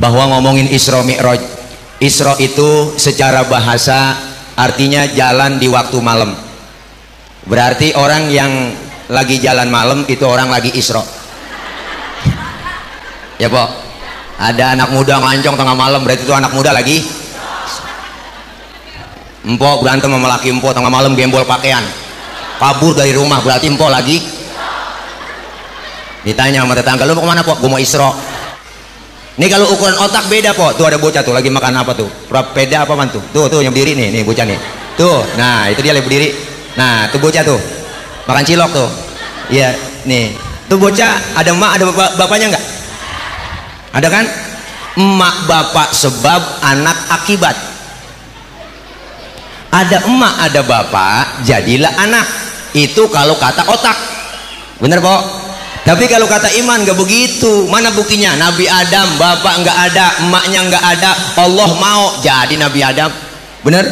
bahwa ngomongin Isra Mi'raj. Isra itu secara bahasa artinya jalan di waktu malam. Berarti orang yang lagi jalan malam itu orang lagi Isra. Ya Pok, ada anak muda ngancong tengah malam, berarti itu anak muda lagi. Empok berantem sama laki empok tengah malam, gembol pakaian, kabur dari rumah, berarti empok lagi. Ditanya sama tetangga, lu mau kemana Pok? Gue mau Isra. Nih kalau ukuran otak beda Pok. Tuh ada bocah tuh lagi makan apa tuh? Peda apa man tuh? Tuh yang berdiri nih bocah nih. Tuh, nah itu dia lagi berdiri. Nah tuh bocah tuh makan cilok tuh. Iya nih. Tuh bocah ada emak ada bapaknya nggak? Ada kan? Emak bapak sebab, anak akibat. Ada emak ada bapak jadilah anak. Itu kalau kata otak. Bener Pok? Tapi kalau kata iman gak begitu. Mana buktinya? Nabi Adam bapak nggak ada, emaknya nggak ada, Allah mau jadi Nabi Adam. Bener?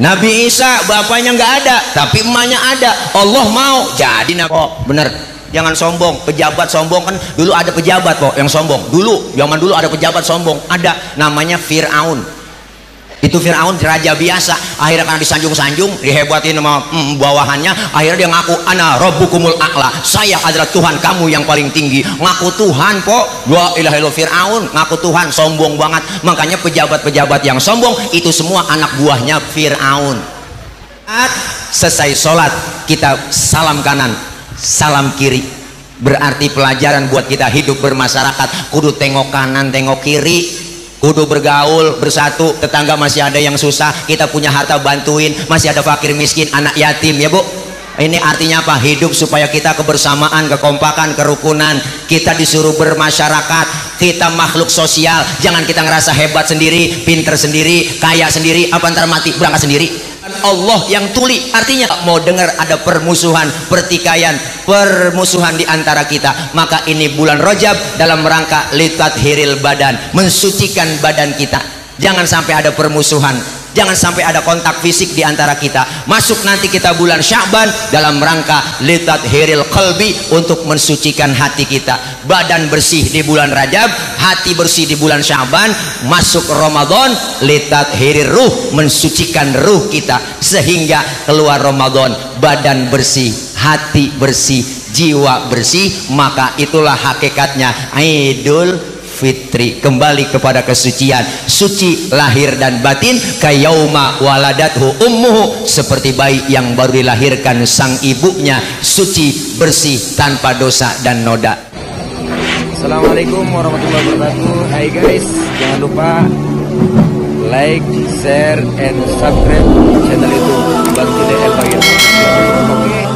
Nabi Isa bapaknya nggak ada tapi emaknya ada, Allah mau jadi Nabi. Oh, bener. Jangan sombong. Pejabat sombong kan dulu ada pejabat Pok yang sombong. Dulu zaman dulu ada pejabat sombong, ada namanya Fir'aun. Itu Fir'aun raja biasa, akhirnya karena disanjung-sanjung, dihebatin sama bawahannya, akhirnya dia ngaku ana rabbukumul a'la, saya adalah Tuhan kamu yang paling tinggi. Ngaku Tuhan Pok, la ilaha illallah. Fir'aun ngaku Tuhan, sombong banget. Makanya pejabat-pejabat yang sombong itu semua anak buahnya Fir'aun. Selesai sholat kita salam kanan, salam kiri. Berarti pelajaran buat kita hidup bermasyarakat, kudu tengok kanan tengok kiri, kudu bergaul bersatu. Tetangga masih ada yang susah, kita punya harta bantuin. Masih ada fakir miskin, anak yatim ya Bu. Ini artinya apa? Hidup supaya kita kebersamaan, kekompakan, kerukunan. Kita disuruh bermasyarakat, kita makhluk sosial. Jangan kita ngerasa hebat sendiri, pinter sendiri, kaya sendiri, apa ntar mati berangkat sendiri. Allah yang tuli, artinya mau dengar ada permusuhan, pertikaian, permusuhan di antara kita. Maka ini bulan Rajab dalam rangka litathiril badan, mensucikan badan kita. Jangan sampai ada permusuhan, jangan sampai ada kontak fisik di antara kita. Masuk nanti kita bulan Sya'ban dalam rangka litathiril qalbi, untuk mensucikan hati kita. Badan bersih di bulan Rajab, hati bersih di bulan Sya'ban. Masuk Ramadan litathirir ruh, mensucikan ruh kita sehingga keluar Ramadan badan bersih, hati bersih, jiwa bersih. Maka itulah hakikatnya Idul Fitri, kembali kepada kesucian, suci lahir dan batin. Kayauma waladathu ummuhu, seperti bayi yang baru dilahirkan sang ibunya, suci bersih tanpa dosa dan noda. Assalamualaikum warahmatullahi wabarakatuh. Hai guys, jangan lupa like, share, and subscribe channel YouTube Bang Jude El Bagir. Oke,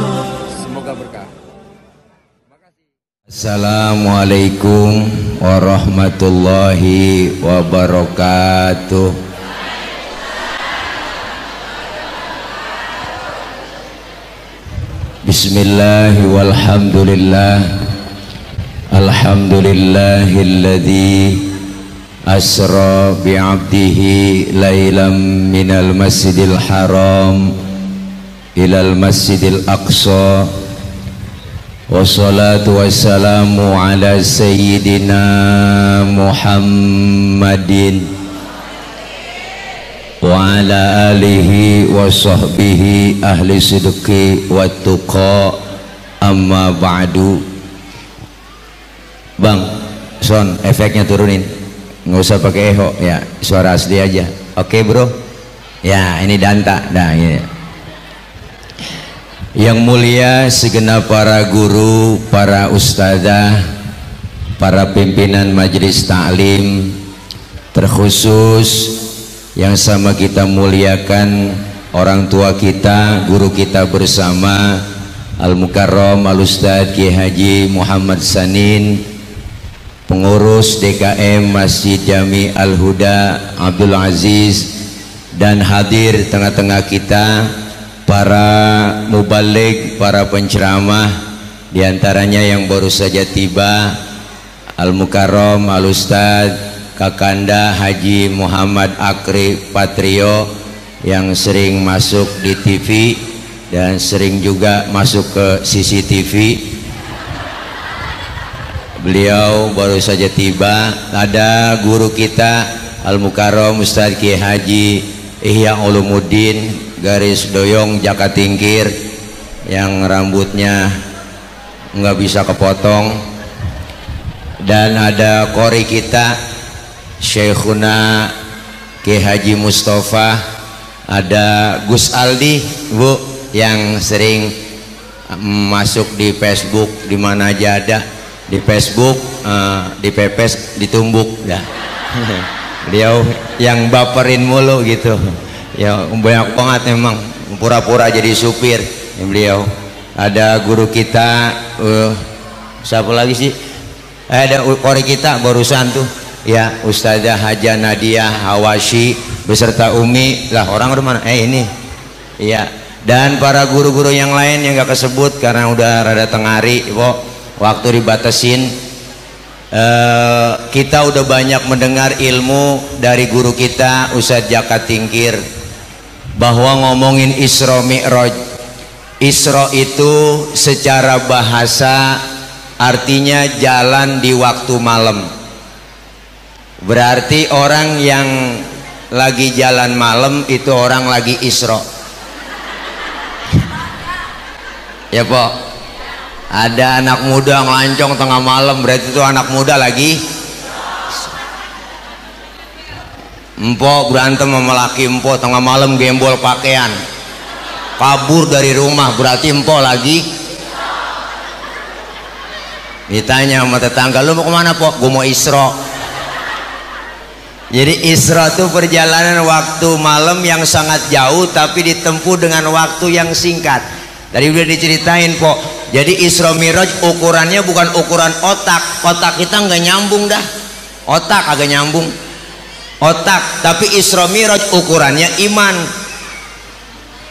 semoga berkah. Assalamualaikum warahmatullahi wabarakatuh. Bismillahi walhamdulillah. Alhamdulillahilladzi asra bi'abdihi laylam minal masjidil haram ilal masjidil aqsa. Wassalatu wassalamu ala sayyidina Muhammadin wa ala alihi wa sahbihi ahli sidqi wa tuqa, amma ba'du. Bang, son efeknya turunin, nggak usah pakai eho ya, suara asli aja. Oke bro ya, ini danta. Nah ini yang mulia segenap para guru, para ustadzah, para pimpinan majelis taklim, terkhusus yang sama kita muliakan orang tua kita, guru kita bersama, Al-Mukarram Al-Ustadz Kiai Haji Muhammad Sanin, pengurus DKM Masjid Jami Al-Huda Abdul Aziz, dan hadir tengah-tengah kita para mubaligh, para penceramah, diantaranya yang baru saja tiba, Al-Mukarram Al-Ustadz Kakanda Haji Muhammad Akri Patrio, yang sering masuk di TV dan sering juga masuk ke CCTV. beliau baru saja tiba. Ada guru kita Al-Mukarram Ustadz Kiai Haji Ihya Ulumuddin garis doyong Jaka Tingkir yang rambutnya nggak bisa kepotong, dan ada kori kita Syekhuna Kiai Haji Mustafa, ada Gus Aldi Bu yang sering masuk di Facebook di mana aja ada, di Facebook dipepes ditumbuk ya. Beliau yang baperin mulu gitu ya, banyak banget memang pura-pura jadi supir ya beliau. Ada guru kita siapa lagi sih, ada kori kita barusan tuh ya, Ustazah Haja Nadia Hawashi beserta Umi lah, orang udah mana ini iya, dan para guru-guru yang lain yang gak kesebut karena udah rada tengari waktu dibatasin. Kita udah banyak mendengar ilmu dari guru kita Ustadz Jaka Tingkir bahwa ngomongin Isra Mi'raj. Isra itu secara bahasa artinya jalan di waktu malam, berarti orang yang lagi jalan malam itu orang lagi Isra ya Pak. Ada anak muda ngelancong tengah malam, berarti itu anak muda lagi empok berantem sama laki empok tengah malam gembol pakaian kabur dari rumah, berarti empok lagi. Ditanya sama tetangga, lu mau kemana Pok? Gue mau Isra. Jadi Isra itu perjalanan waktu malam yang sangat jauh tapi ditempuh dengan waktu yang singkat. Tadi udah diceritain Pok. Jadi Isra Mi'raj ukurannya bukan ukuran otak kita nggak nyambung dah, otak agak nyambung otak, tapi Isra Mi'raj ukurannya iman.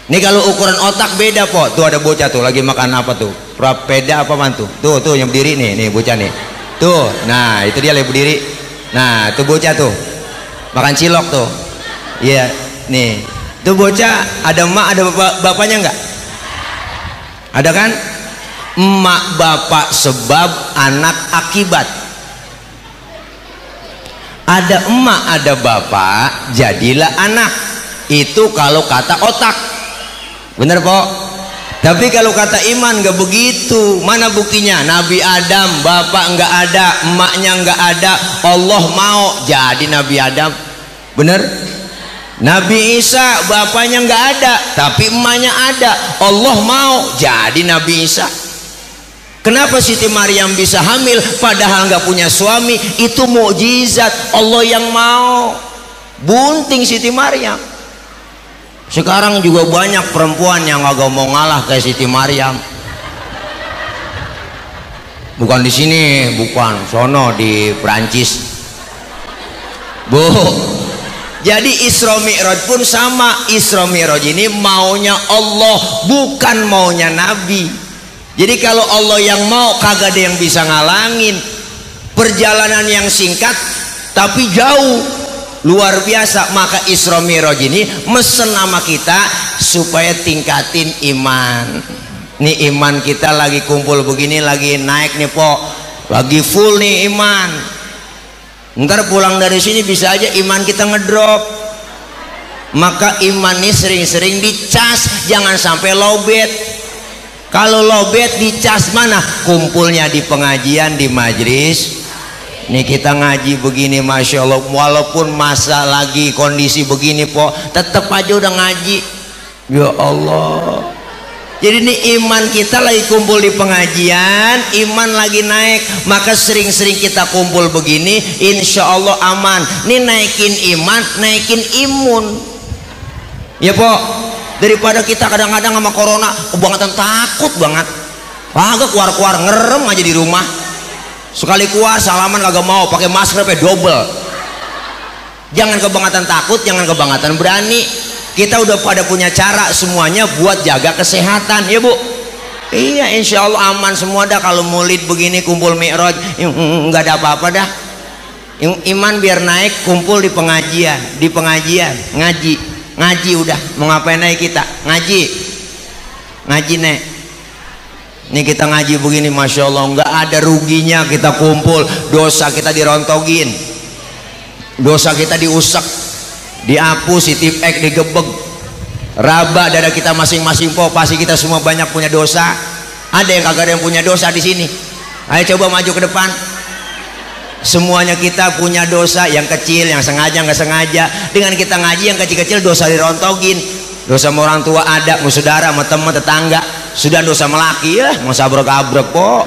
Nih kalau ukuran otak beda Pok. Tuh ada bocah tuh lagi makan apa tuh, prapeda apa mantu tuh yang berdiri nih bocah nih tuh, nah itu dia lagi berdiri, nah tuh bocah tuh makan cilok tuh iya nih tuh bocah, ada emak ada bapaknya nggak ada kan? Emak bapak sebab, anak akibat. Ada emak ada bapak jadilah anak. Itu kalau kata otak, bener Pok. Tapi kalau kata iman gak begitu. Mana buktinya? Nabi Adam bapak nggak ada, emaknya nggak ada, Allah mau jadi Nabi Adam, bener? Nabi Isa bapaknya nggak ada tapi emaknya ada, Allah mau jadi Nabi Isa. Kenapa Siti Maryam bisa hamil padahal nggak punya suami? Itu mukjizat Allah yang mau. Bunting Siti Maryam. Sekarang juga banyak perempuan yang agak mau ngalah kayak Siti Maryam. Bukan di sini, bukan sono di Prancis. Bu. Jadi Isra Mi'raj pun sama. Isra Mi'raj ini maunya Allah, bukan maunya Nabi. Jadi kalau Allah yang mau kagak ada yang bisa ngalangin. Perjalanan yang singkat tapi jauh luar biasa. Maka Isra Mi'raj ini mesen nama kita supaya tingkatin iman. Nih iman kita lagi kumpul begini, lagi naik nih Pok, lagi full nih iman. Ntar pulang dari sini bisa aja iman kita ngedrop. Maka iman ini sering-sering dicas, jangan sampai lowbat. Kalau lowbat dicas mana? Kumpulnya di pengajian, di majlis. Nih kita ngaji begini, Masya Allah, walaupun masa lagi kondisi begini Pok, tetap aja udah ngaji. Ya Allah. Jadi ini iman kita lagi kumpul di pengajian, iman lagi naik. Maka sering-sering kita kumpul begini, insya Allah aman. Ini naikin iman, naikin imun. Ya Pok. Daripada kita kadang-kadang sama corona kebangetan takut banget, agak keluar-keluar ngerem aja di rumah. Sekali keluar salaman kagak mau, pakai masker sampai double. Jangan kebangetan takut, jangan kebangetan berani. Kita udah pada punya cara semuanya buat jaga kesehatan ya Bu. Iya insya Allah aman semua dah. Kalau maulid begini kumpul Mi'raj nggak ada apa-apa dah. Iman biar naik, kumpul di pengajian, ngaji udah. Mau ngapain aja kita ngaji nek. Ini kita ngaji begini, Masya Allah, nggak ada ruginya kita kumpul. Dosa kita dirontogin, dosa kita diusek, dihapus, ditipek, digebeg, raba dada kita masing-masing. Po, pasti kita semua banyak punya dosa. Ada yang kagak ada yang punya dosa di sini? Ayo coba maju ke depan. Semuanya kita punya dosa, yang kecil, yang sengaja, nggak sengaja. Dengan kita ngaji yang kecil-kecil dosa dirontogin. Dosa sama orang tua ada, sama saudara, sama teman, tetangga. Sudah dosa melaki ya, mau sabrek-abrek kok.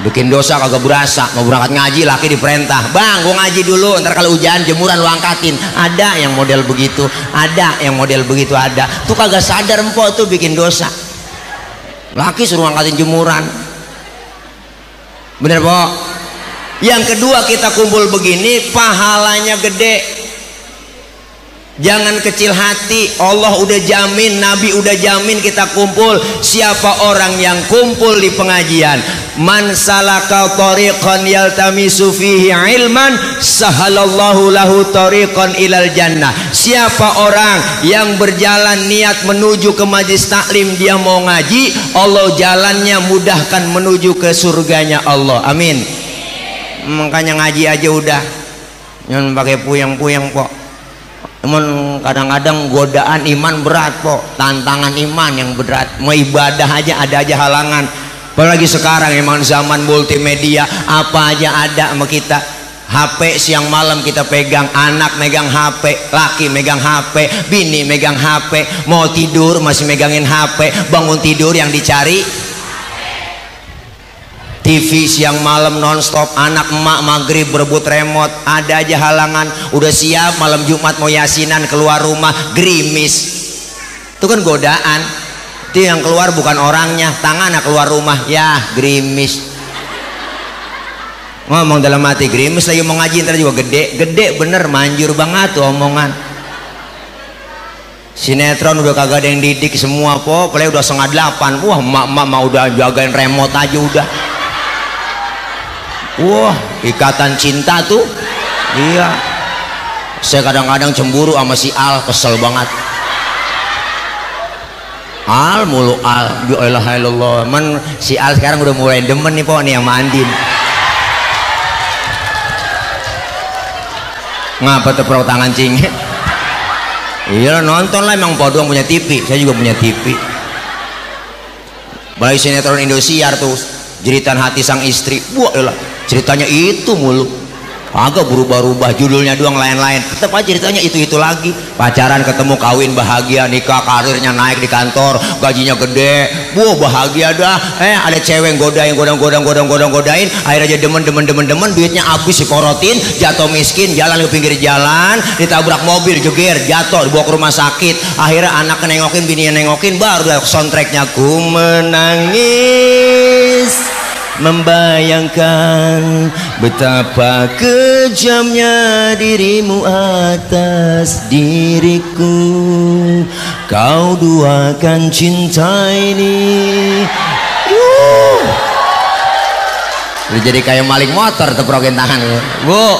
Bikin dosa kagak berasa. Mau berangkat ngaji, laki diperintah, bang gua ngaji dulu, ntar kalau hujan jemuran lu angkatin. Ada yang model begitu, ada yang model begitu, ada. Tuh kagak sadar empok tuh bikin dosa. Laki suruh angkatin jemuran. Bener po? Yang kedua, kita kumpul begini pahalanya gede. Jangan kecil hati. Allah udah jamin, Nabi udah jamin kita kumpul. Siapa orang yang kumpul di pengajian, man salaka tariqan yaltamisu fihi ilman sahalallahu lahu tariqan ilal jannah. Siapa orang yang berjalan niat menuju ke majlis taklim, dia mau ngaji, Allah jalannya mudahkan menuju ke surganya Allah. Amin. Makanya ngaji aja udah, jangan pakai puyeng-puyeng kok. Namun kadang-kadang godaan iman berat kok, tantangan iman yang berat. Mau ibadah aja ada aja halangan. Apalagi sekarang emang zaman multimedia, apa aja ada sama kita. HP siang malam kita pegang, anak megang HP, laki megang HP, bini megang HP. Mau tidur masih megangin HP, bangun tidur yang dicari TV siang malam nonstop. Anak emak maghrib berebut remote, ada aja halangan. Udah siap malam Jumat mau yasinan, keluar rumah gerimis. Itu kan godaan. Itu yang keluar bukan orangnya, tangannya keluar rumah, ya gerimis. Ngomong dalam hati, gerimis lagi mau ngaji ntar juga gede. Gede bener, manjur banget tuh omongan. Sinetron udah kagak ada yang didik semua po, play udah 7:30. Wah emak-emak mau udah jagain remote aja udah. Wah, ikatan cinta tuh. Iya. Saya kadang-kadang cemburu sama si Al, kesel banget. Al mulu Al. Ya ilaha illallah. Men si Al sekarang udah mulai demen nih po nih yang mandin. Ngapa tuh perut tangan cing? Iya nonton lah, emang po doang punya TV. Saya juga punya TV. Balai sinetron Indosiar tuh, Jeritan Hati Sang Istri. Wah elah, ceritanya itu mulu, agak berubah-ubah, judulnya doang lain-lain, tetap aja ceritanya itu-itu lagi. Pacaran, ketemu, kawin, bahagia, nikah, karirnya naik di kantor, gajinya gede, wah bahagia dah. Ada cewek godain, godain, akhirnya aja demen, duitnya habis diporotin, jatuh miskin, jalan ke pinggir jalan, ditabrak mobil, jeger, jatuh, dibawa ke rumah sakit. Akhirnya anak nengokin, bininya nengokin, baru soundtracknya ku menangis membayangkan betapa kejamnya dirimu atas diriku. Kau duakan cinta ini. Udah jadi kayak maling motor teprokin tangan. Bu,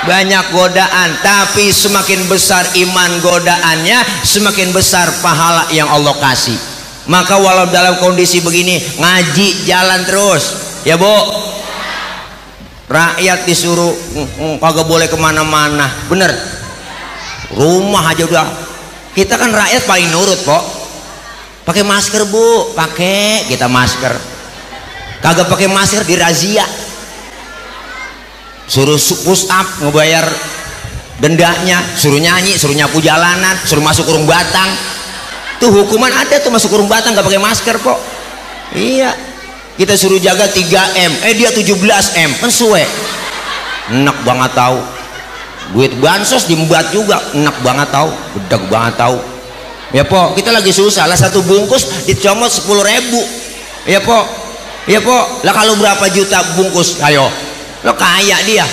banyak godaan, tapi semakin besar iman godaannya, semakin besar pahala yang Allah kasih. Maka walau dalam kondisi begini, ngaji jalan terus ya bu. Rakyat disuruh kagak boleh kemana-mana, bener, rumah aja udah. Kita kan rakyat paling nurut kok. Pakai masker bu, pakai kita masker. Kagak pakai masker dirazia, suruh push up ngebayar dendanya, suruh nyanyi, suruh nyapu jalanan, suruh masuk kurung batang. Tuh hukuman ada tuh, masuk kurung batang nggak pakai masker kok. Iya, kita suruh jaga 3M, dia 17M, kan suwe. Enak banget tahu. Duit bansos diembat juga, enak banget tahu, bedag banget tahu. Ya po, kita lagi susah lah, satu bungkus dicomot 10.000. Ya po, lah kalau berapa juta bungkus, ayo, lo kaya dia.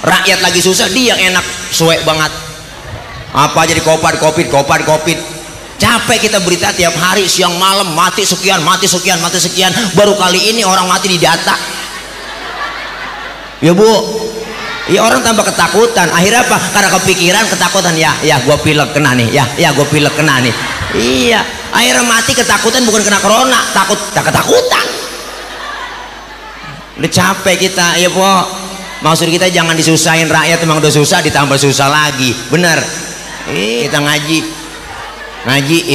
Rakyat lagi susah, dia yang enak, suwe banget. Apa aja di kopad kopit. Capek kita berita tiap hari siang malam, mati sekian, baru kali ini orang mati di data. Ya bu, ya orang tambah ketakutan. Akhirnya apa? Karena kepikiran, ketakutan, ya gua pilek kena nih, ya gua pilek kena nih. Iya, akhirnya mati ketakutan, bukan kena corona, ketakutan. Udah capek kita ya po. Maksud kita jangan disusahin rakyat, emang udah susah ditambah susah lagi, bener. Kita ngaji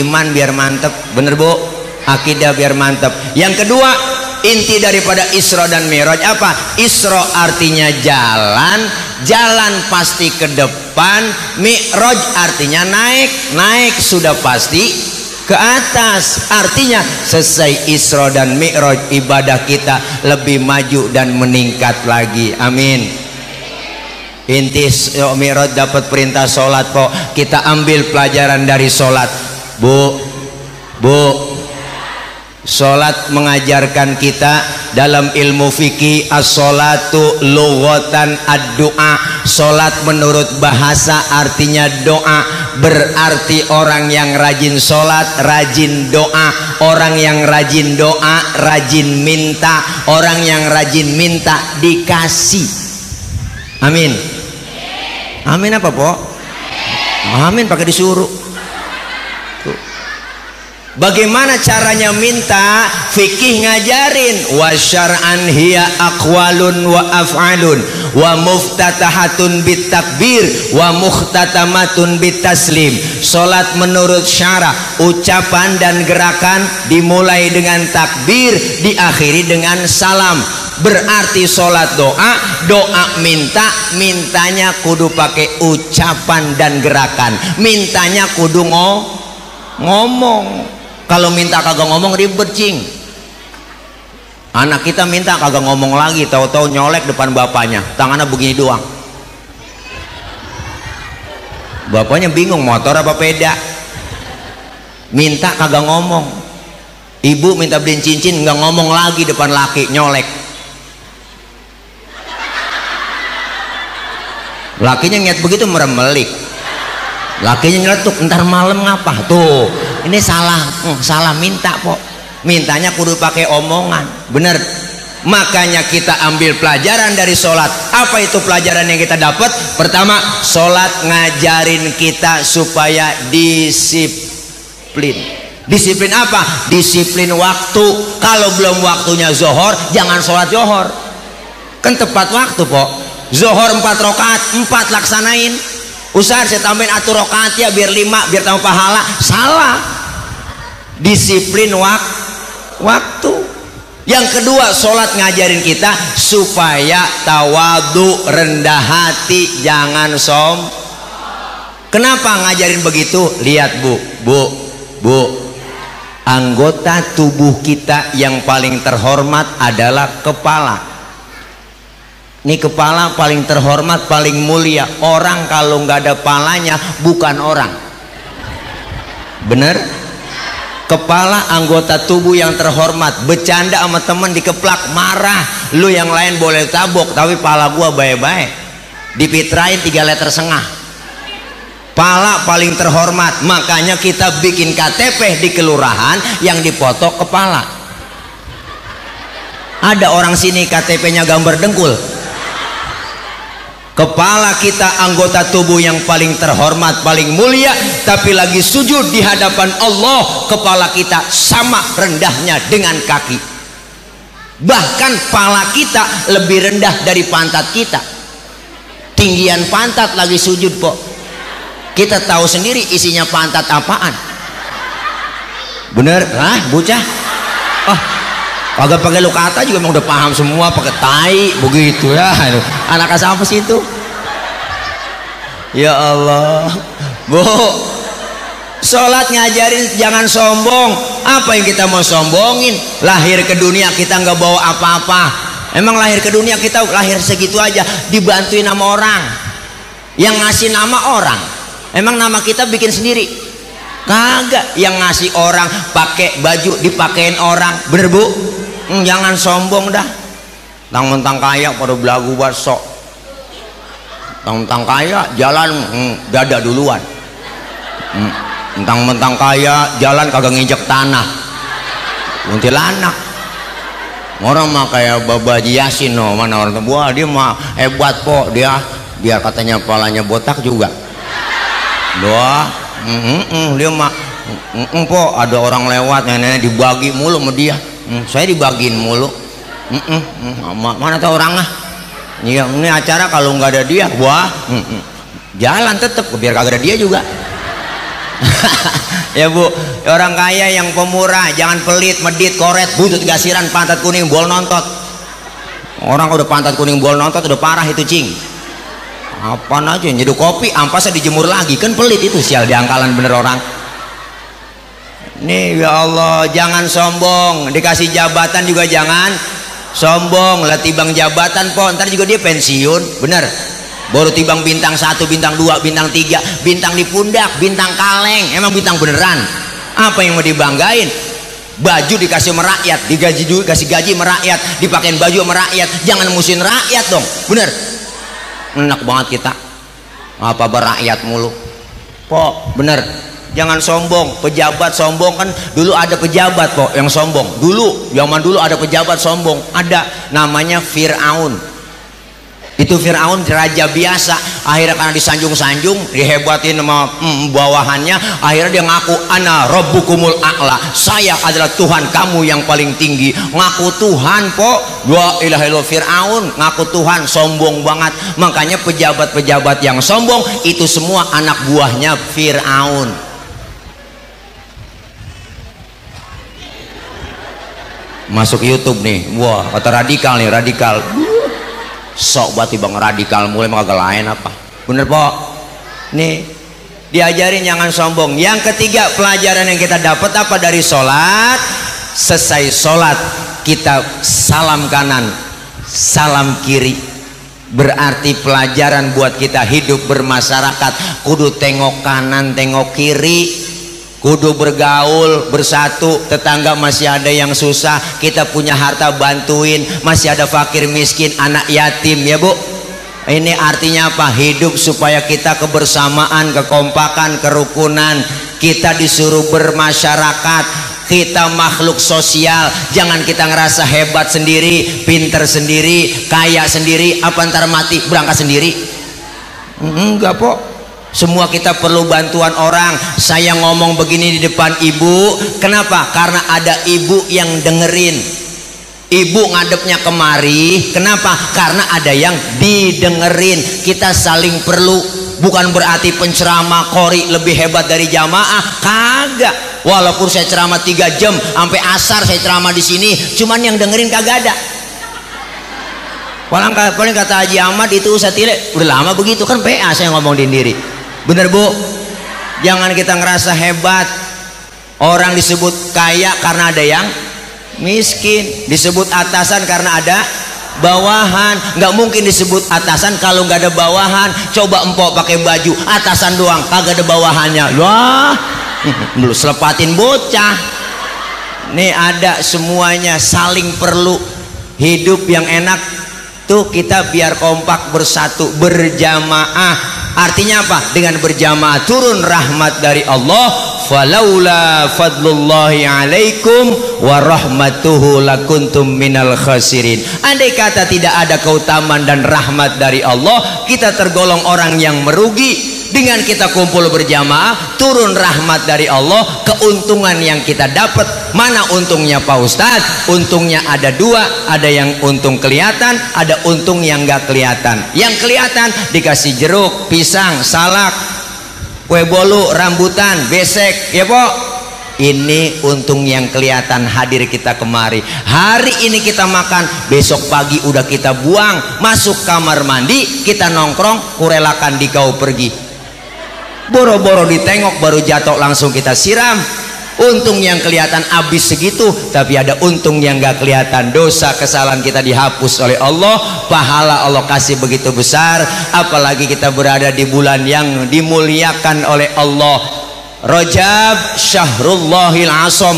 iman biar mantep, bener bu, akidah biar mantep. Yang kedua, inti daripada Isra dan Mi'raj apa? Isra artinya jalan pasti ke depan. Mi'raj artinya naik sudah pasti ke atas. Artinya selesai Isra dan Mi'raj, ibadah kita lebih maju dan meningkat lagi. Amin. Inti Mi'raj dapat perintah sholat po, kita ambil pelajaran dari sholat. Bu, sholat mengajarkan kita dalam ilmu fikih, as-sholatu lughatan ad-du'a. Sholat menurut bahasa artinya doa, berarti orang yang rajin sholat rajin doa, orang yang rajin doa rajin minta, orang yang rajin minta dikasih. Amin. Amin apa po? Amin pakai disuruh. Bagaimana caranya minta? Fikih ngajarin. Wa syar'an hiya aqwalun wa af'alun wa muftatahatun bitakbir wa mukhtatamatun bitaslim. Salat menurut syara, ucapan dan gerakan dimulai dengan takbir, diakhiri dengan salam. Berarti sholat doa mintanya kudu pakai ucapan dan gerakan, mintanya kudu ngomong. Kalau minta kagak ngomong ribet cing. Anak kita minta kagak ngomong lagi, tahu-tahu nyolek depan bapaknya, tangannya begini doang. Bapaknya bingung motor apa peda. Minta kagak ngomong. Ibu minta beliin cincin nggak ngomong lagi depan laki, nyolek. Lakinya niat begitu meremelik, lakinya nyeletuk, ntar malam ngapa tuh, ini salah minta po, mintanya kudu pakai omongan, bener. Makanya kita ambil pelajaran dari sholat. Apa itu pelajaran yang kita dapat? Pertama, sholat ngajarin kita supaya disiplin. Disiplin apa? Disiplin waktu. Kalau belum waktunya zohor, jangan sholat zohor, kan tepat waktu po. Zohor 4 rakaat, 4 laksanain. Usah saya tambahin atur rakaat ya biar 5 biar tambah pahala. Salah. Disiplin waktu. Yang kedua, sholat ngajarin kita supaya tawadu, rendah hati, jangan Kenapa ngajarin begitu? Lihat bu, anggota tubuh kita yang paling terhormat adalah kepala. Ini kepala paling terhormat, paling mulia. Orang kalau nggak ada palanya bukan orang. Bener? Kepala anggota tubuh yang terhormat. Bercanda sama temen dikeplak, marah. Lu yang lain boleh tabok, tapi pala gua baik-baik. Dipitrain 3,5 liter. Pala paling terhormat. Makanya kita bikin KTP di kelurahan yang dipoto kepala. Ada orang sini KTP-nya gambar dengkul. Kepala kita anggota tubuh yang paling terhormat, paling mulia, tapi lagi sujud di hadapan Allah, kepala kita sama rendahnya dengan kaki. Bahkan kepala kita lebih rendah dari pantat kita. Tinggian pantat lagi sujud po. Kita tahu sendiri isinya pantat apaan. Bener? Bocah? Kagak pakai lu kata juga emang udah paham semua, pakai tai begitu ya. Anak apa sih itu? Ya Allah. Bu, sholat ngajarin jangan sombong. Apa yang kita mau sombongin? Lahir ke dunia kita nggak bawa apa-apa. Emang lahir ke dunia kita lahir segitu aja, dibantuin sama orang. Yang ngasih nama orang. Emang nama kita bikin sendiri? Kagak. Yang ngasih orang, pakai baju dipakein orang. Bener bu? Jangan sombong dah. Mentang-mentang kaya pada belagu baso. Mentang-mentang kaya jalan dada duluan. Mentang-mentang kaya jalan kagak nginjek tanah. Kuntilanak. Orang mah kayak Baba Yasin no, mana orang tua dia mah hebat po, dia biar katanya palanya botak juga. Doa, dia mah Po, ada orang lewat nenek dibagi mulu sama dia. Saya dibagiin mulu. Mana tahu orang ah. Iya, ini acara kalau nggak ada dia, wah, jalan tetep biar kagak ada dia juga. Ya Bu, orang kaya yang pemurah, jangan pelit, medit, koret, butut, gasiran, pantat kuning, bol nontot. Orang udah pantat kuning, bol nontot udah parah itu cing. Apaan aja nyeduh kopi, ampasnya dijemur lagi, kan pelit itu sial diangkalan bener orang. Nih ya Allah, jangan sombong, dikasih jabatan juga jangan sombong. Lah tibang jabatan po, ntar juga dia pensiun, bener. Baru tibang bintang 1, bintang 2, bintang 3, bintang di pundak, bintang kaleng, emang bintang beneran. Apa yang mau dibanggain? Baju dikasih merakyat, digaji juga, kasih gaji merakyat, dipakein baju merakyat, jangan musuhin rakyat dong, bener. Enak banget kita, apa berakyat mulu, po, bener. Jangan sombong, pejabat sombong kan dulu ada pejabat po yang sombong. Dulu, zaman dulu ada pejabat sombong, ada namanya Fir'aun. Itu Fir'aun raja biasa, akhirnya karena disanjung-sanjung, dihebatin sama bawahannya, akhirnya dia ngaku ana rabbukumul a'la, saya adalah Tuhan kamu yang paling tinggi. Ngaku Tuhan po, la ilaha illallah. Fir'aun ngaku Tuhan, sombong banget. Makanya pejabat-pejabat yang sombong itu semua anak buahnya Fir'aun. Masuk YouTube nih, wah kata radikal nih, radikal. Sok buat bang radikal mulai mah kagak lain apa, bener po. Nih diajarin jangan sombong. Yang ketiga pelajaran yang kita dapat apa dari sholat? Selesai sholat kita salam kanan, salam kiri. Berarti pelajaran buat kita hidup bermasyarakat, kudu tengok kanan tengok kiri, kudu bergaul bersatu. Tetangga masih ada yang susah, kita punya harta bantuin. Masih ada fakir miskin, anak yatim ya Bu. Ini artinya apa? Hidup supaya kita kebersamaan, kekompakan, kerukunan. Kita disuruh bermasyarakat, kita makhluk sosial. Jangan kita ngerasa hebat sendiri, pinter sendiri, kaya sendiri. Apa ntar mati berangkat sendiri? Enggak Po, semua kita perlu bantuan orang. Saya ngomong begini di depan ibu, kenapa? Karena ada ibu yang dengerin. Ibu ngadepnya kemari, kenapa? Karena ada yang didengerin. Kita saling perlu. Bukan berarti penceramah qori lebih hebat dari jamaah, kagak. Walaupun saya ceramah 3 jam sampai asar saya ceramah di sini, cuman yang dengerin kagak ada. Paling kata Haji Ahmad itu Ustaz Tile, udah lama begitu kan PA saya ngomong sendiri. Bener Bu, jangan kita ngerasa hebat. Orang disebut kaya karena ada yang miskin, disebut atasan karena ada bawahan. Nggak mungkin disebut atasan kalau nggak ada bawahan. Coba empok pakai baju atasan doang, kagak ada bawahannya. Wah, belum selepatin bocah. Nih ada semuanya, saling perlu. Hidup yang enak tuh kita biar kompak bersatu berjamaah. Artinya apa? Dengan berjamaah turun rahmat dari Allah. Falaula fadlullahi alaikum wa rahmatuhu lakuntum minal khasirin. Andai kata tidak ada keutamaan dan rahmat dari Allah, kita tergolong orang yang merugi. Dengan kita kumpul berjamaah, turun rahmat dari Allah, keuntungan yang kita dapat. Mana untungnya Pak Ustadz? Untungnya ada 2, ada yang untung kelihatan, ada untung yang nggak kelihatan. Yang kelihatan dikasih jeruk, pisang, salak, kue bolu, rambutan, besek, ya Pak. Ini untung yang kelihatan hadir kita kemari. Hari ini kita makan, besok pagi udah kita buang, masuk kamar mandi, kita nongkrong, kurelakan di kau pergi. Boro-boro ditengok baru jatuh langsung kita siram. Untung yang kelihatan habis segitu, tapi ada untung yang gak kelihatan. Dosa kesalahan kita dihapus oleh Allah, pahala Allah kasih begitu besar. Apalagi kita berada di bulan yang dimuliakan oleh Allah. Rajab Syahrullahil Asam.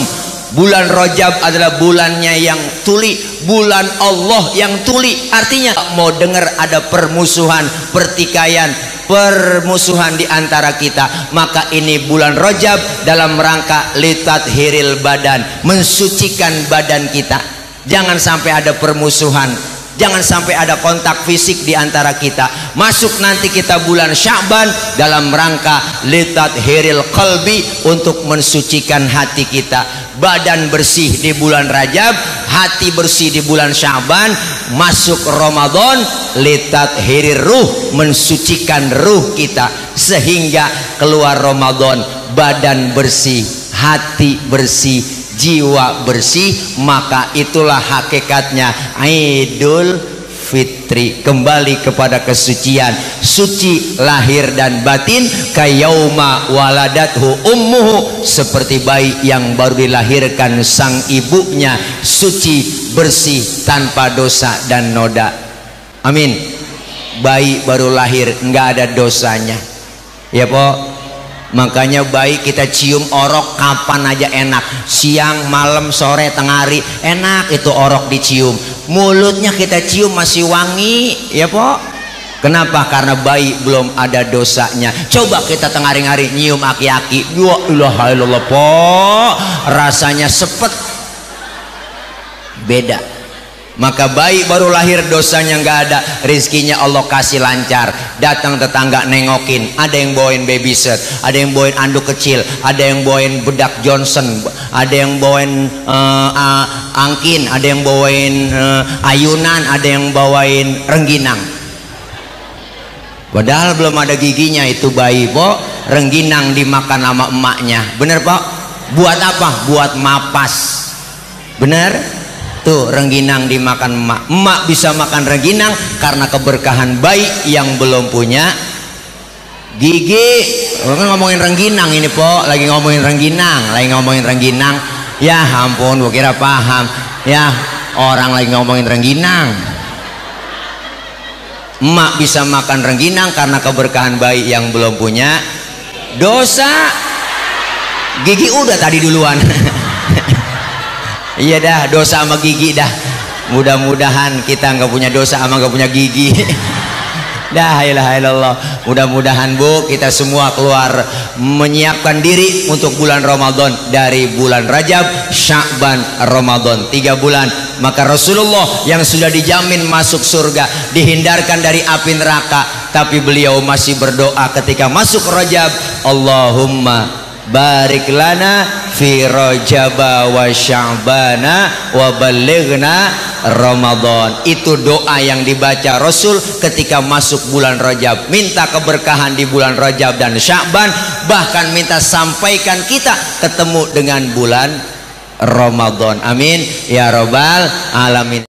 Bulan Rajab adalah bulannya yang tuli, bulan Allah yang tuli. Artinya mau dengar ada permusuhan, pertikaian, permusuhan di antara kita, maka ini bulan Rajab dalam rangka litathiril badan, mensucikan badan kita. Jangan sampai ada permusuhan. Jangan sampai ada kontak fisik di antara kita. Masuk nanti kita bulan Sya'ban dalam rangka litathiril qalbi, untuk mensucikan hati kita. Badan bersih di bulan Rajab, hati bersih di bulan Sya'ban. Masuk Ramadan litathirir ruh, mensucikan ruh kita, sehingga keluar Ramadan badan bersih, hati bersih, jiwa bersih. Maka itulah hakikatnya Idul Fitri, kembali kepada kesucian, suci lahir dan batin. Kayauma waladathu ummuhu, seperti bayi yang baru dilahirkan sang ibunya, suci bersih tanpa dosa dan noda. Amin. Bayi baru lahir nggak ada dosanya, ya po. Makanya baik kita cium orok kapan aja enak, siang, malam, sore, tengah hari, enak itu orok dicium. Mulutnya kita cium masih wangi, ya po. Kenapa? Karena bayi belum ada dosanya. Coba kita tengah hari nyium aki-aki, ya ilaha illallah po, rasanya sepet, beda. Maka bayi baru lahir dosanya nggak ada, rizkinya Allah kasih lancar. Datang tetangga nengokin, ada yang bawain baby set, ada yang bawain anduk kecil, ada yang bawain bedak Johnson, ada yang bawain angkin, ada yang bawain ayunan, ada yang bawain rengginang. Padahal belum ada giginya itu bayi po. Rengginang dimakan sama emaknya, bener po? Buat apa? Buat mapas, bener? Tuh rengginang dimakan emak. Emak bisa makan rengginang karena keberkahan bayi yang belum punya gigi. Kan ngomongin rengginang ini po, lagi ngomongin rengginang, ya ampun, gua kira paham ya, orang lagi ngomongin rengginang. Emak bisa makan rengginang karena keberkahan bayi yang belum punya dosa. Gigi udah tadi duluan. Iya dah, dosa sama gigi dah. Mudah-mudahan kita nggak punya dosa sama nggak punya gigi. Dah, ilaha illallah. Mudah-mudahan bu, kita semua keluar menyiapkan diri untuk bulan Ramadan. Dari bulan Rajab, Sya'ban, Ramadan, 3 bulan. Maka Rasulullah yang sudah dijamin masuk surga, dihindarkan dari api neraka, tapi beliau masih berdoa ketika masuk Rajab, Allahumma barik lana fi Rajaba wa Sya'bana wa balighna Ramadan. Itu doa yang dibaca Rasul ketika masuk bulan Rajab, minta keberkahan di bulan Rajab dan Sya'ban, bahkan minta sampaikan kita ketemu dengan bulan Ramadan. Amin ya rabbal alamin.